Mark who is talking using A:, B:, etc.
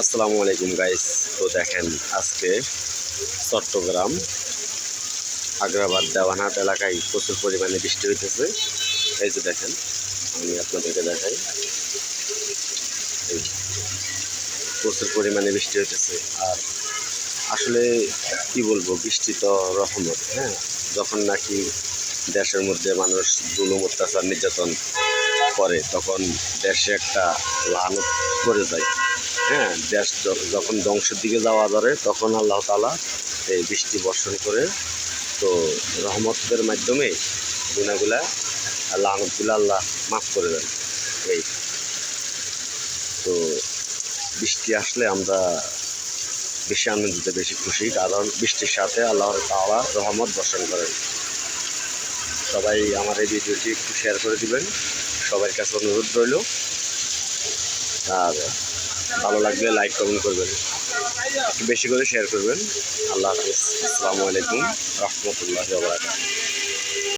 A: আসসালামু আলাইকুম গাইস। তো দেখেন, আজকে চট্টগ্রাম আগ্রাবাদ দেওয়ানহাট এলাকায় প্রচুর পরিমাণে বৃষ্টি হইতেছে। এই যে দেখেন, আমি আপনাদেরকে দেখাই, এই প্রচুর পরিমাণে বৃষ্টি হইতেছে। আর আসলে কি বলবো, বৃষ্টি তো রহমত। হ্যাঁ, যখন নাকি দেশের মধ্যে মানুষ জুলুম অত্যাচার নির্যাতন করে, তখন দেশে একটা লানত পড়ে যায়। হ্যাঁ, দেশ যখন ধ্বংসের দিকে যাওয়া ধরে, তখন আল্লাহ তাআলা এই বৃষ্টি বর্ষণ করে, তো রহমতের মাধ্যমে গুনাহগুলা লানতগুলা আল্লাহ মাফ করে দেন। এই তো বৃষ্টি আসলে আমরা বেশি আনন্দিত, বেশি খুশি, কারণ বৃষ্টির সাথে আল্লাহ তাআলা রহমত বর্ষণ করেন। সবাই আমার এই ভিডিওটি একটু শেয়ার করে দিবেন, সবার কাছে অনুরোধ রইল। আর ভালো লাগলে লাইক কমেন্ট করবেন, একটু বেশি করে শেয়ার করবেন। আল্লাহ হাফিজ। আসসালামু আলাইকুম রহমতুল্লাহি ওয়া বারাকাতুহু।